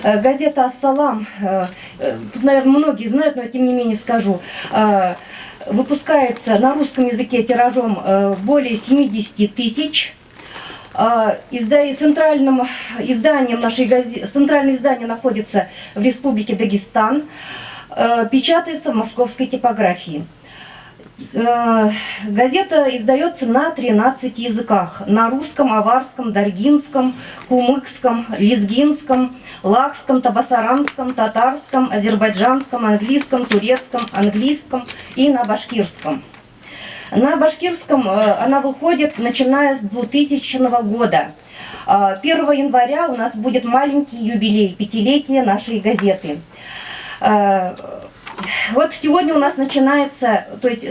Газета «Ассалам», тут, наверное, многие знают, но тем не менее скажу, выпускается на русском языке тиражом более 70 тысяч. Центральное издание находится в Республике Дагестан, печатается в московской типографии. Газета издается на 13 языках: на русском, аварском, даргинском, кумыкском, лезгинском, лакском, табасаранском, татарском, азербайджанском, английском, турецком, английском и на башкирском. На башкирском она выходит начиная с 2000 года. 1 января у нас будет маленький юбилей, 5-летие нашей газеты. Вот сегодня у нас начинается, то есть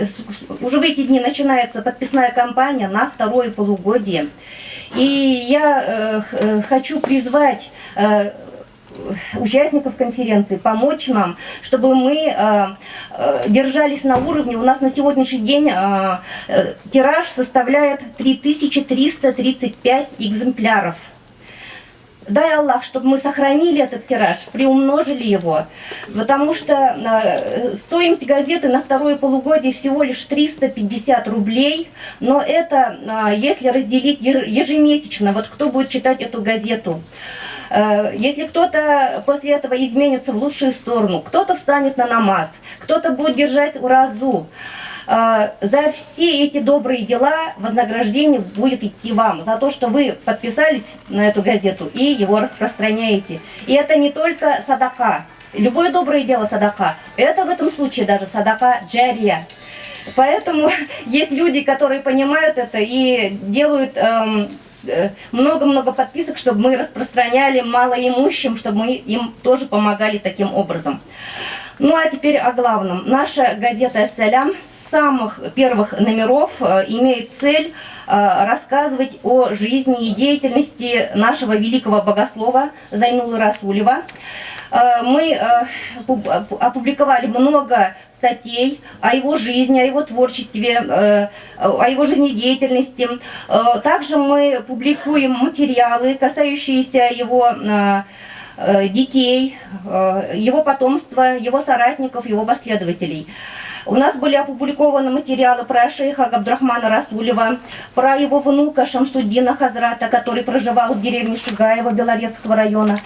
уже в эти дни начинается подписная кампания на второе полугодие. И я хочу призвать участников конференции помочь нам, чтобы мы держались на уровне. У нас на сегодняшний день тираж составляет 3335 экземпляров. Дай Аллах, чтобы мы сохранили этот тираж, приумножили его, потому что стоимость газеты на второе полугодие всего лишь 350 рублей, но это если разделить ежемесячно, вот кто будет читать эту газету. Если кто-то после этого изменится в лучшую сторону, кто-то встанет на намаз, кто-то будет держать уразу, за все эти добрые дела вознаграждение будет идти вам, за то, что вы подписались на эту газету и его распространяете. И это не только садака. Любое доброе дело садака. Это в этом случае даже садака джария. Поэтому есть люди, которые понимают это и делают много-много подписок, чтобы мы распространяли малоимущим, чтобы мы им тоже помогали таким образом. Ну а теперь о главном. Наша газета «Ассалям» с самых первых номеров имеет цель рассказывать о жизни и деятельности нашего великого богослова Зайнулы Расулева. Мы опубликовали много статей о его жизни, о его творчестве, о его жизнедеятельности. Также мы публикуем материалы, касающиеся его детей, его потомства, его соратников, его последователей. У нас были опубликованы материалы про шейха Габдрахмана Расулева, про его внука Шамсуддина Хазрата, который проживал в деревне Шигаево Белорецкого района.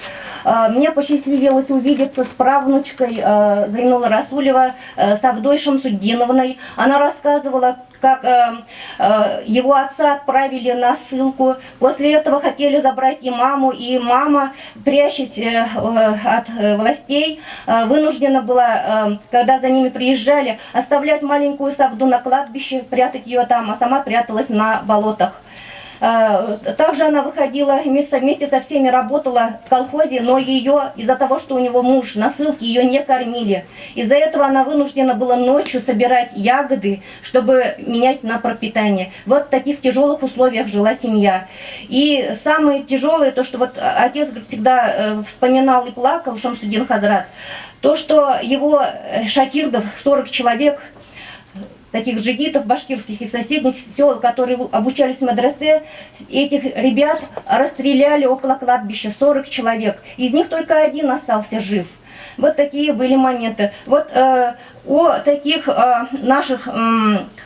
Мне посчастливилось увидеться с правнучкой Зайнулы Расулева, Савдой Шамсуддиновной. Она рассказывала, как его отца отправили на ссылку. После этого хотели забрать и маму, и мама, прячась от властей, вынуждена была, когда за ними приезжали, оставлять маленькую Савду на кладбище, прятать ее там, а сама пряталась на болотах. Также она выходила вместе со всеми, работала в колхозе, но ее из-за того, что у него муж на ссылке, ее не кормили. Из-за этого она вынуждена была ночью собирать ягоды, чтобы менять на пропитание. Вот в таких тяжелых условиях жила семья. И самое тяжелое, то, что вот отец всегда вспоминал и плакал, Шамсуддин Хазрат, то, что его шакирдов, 40 человек, таких джигитов башкирских и соседних сел, которые обучались в медресе, этих ребят расстреляли около кладбища, 40 человек. Из них только один остался жив. Вот такие были моменты. Вот о таких наших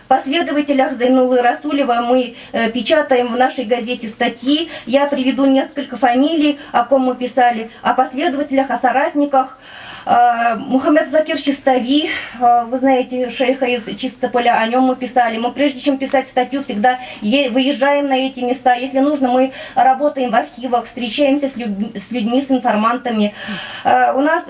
последователях Зайнулы Расулева мы печатаем в нашей газете статьи. Я приведу несколько фамилий, о ком мы писали, о последователях, о соратниках. Мухаммед Закир Чистови, вы знаете, шейха из Чистополя, о нем мы писали. Мы прежде чем писать статью, всегда выезжаем на эти места. Если нужно, мы работаем в архивах, встречаемся с людьми, с информантами. У нас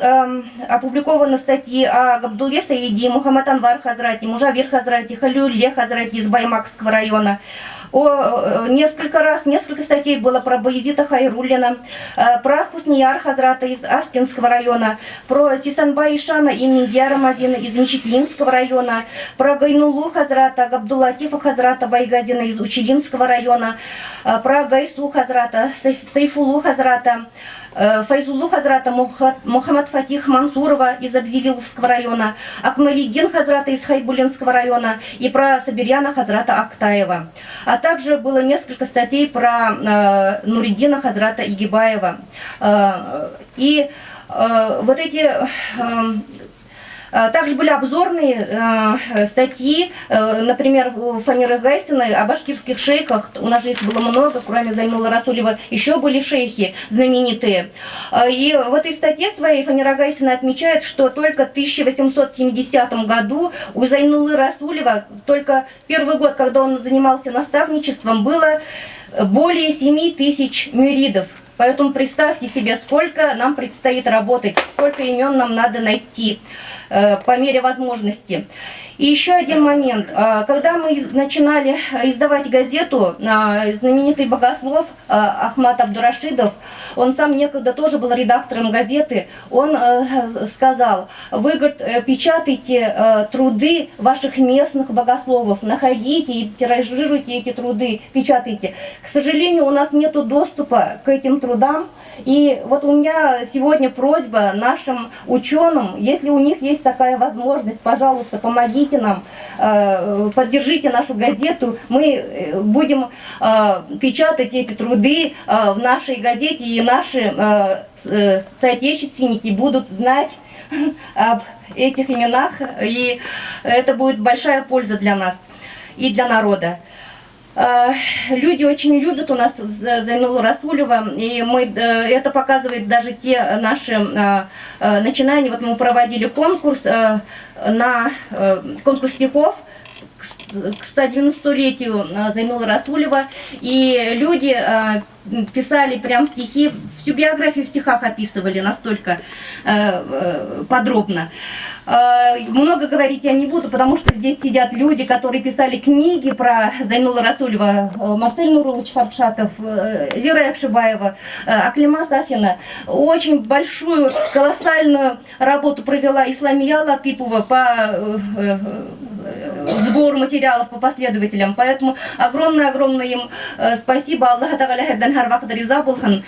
опубликованы статьи о Габдулле Саиди, Мухаммад Анвар Хазрати, Мужавир Хазрати, Халюлле Хазрати из Баймакского района. Несколько статей было про Баязита Хайруллина, про Хуснияр Хазрата из Аскинского района, про Сисанбай Ишана и Миндия Рамазина из Мечетлинского района, про Гайнулу Хазрата, Габдуллатифа Хазрата Байгадина из Учелинского района, про Гайсу Хазрата, Сайфулу Хазрата. Файзуллу Хазрата Мухаммад Фатих Мансурова из Абзилиловского района, Акмалиддин Хазрата из Хайбулинского района и про Сабирьяна Хазрата Актаева. А также было несколько статей про Нуриддина Хазрата Игибаева. И вот эти... Также были обзорные статьи, например, Фаниры Гайсиной о башкирских шейхах. У нас же их было много, кроме Зайнула Расулева, еще были шейхи знаменитые. И в этой статье своей Фанира Гайсина отмечает, что только в 1870 году у Зайнулы Расулева, только первый год, когда он занимался наставничеством, было более 7000 мюридов. Поэтому представьте себе, сколько нам предстоит работать, сколько имен нам надо найти по мере возможности. И еще один момент. Когда мы начинали издавать газету, знаменитый богослов Ахмад Абдурашидов, он сам некогда тоже был редактором газеты, он сказал: вы, говорит, печатайте труды ваших местных богословов, находите и тиражируйте эти труды, печатайте. К сожалению, у нас нет доступа к этим трудам, и вот у меня сегодня просьба нашим ученым, если у них есть такая возможность, пожалуйста, помогите нам, поддержите нашу газету, мы будем печатать эти труды в нашей газете, и наши соотечественники будут знать об этих именах, и это будет большая польза для нас и для народа. Люди очень любят у нас Зайнулу Расулева, и это показывает даже те наши начинания. Вот мы проводили конкурс конкурс стихов к 190-летию Зайнулы Расулева, и люди писали прям стихи, всю биографию в стихах описывали настолько подробно. Много говорить я не буду, потому что здесь сидят люди, которые писали книги про Зайнулу Расулева, Марсель Нурулович Фаршатов, Лира Якшибаева, Аклима Сафина. Очень большую, колоссальную работу провела Исламия Латыпова по сбору материалов по последователям. Поэтому огромное им спасибо. Аллах Тааля Риза Булхан.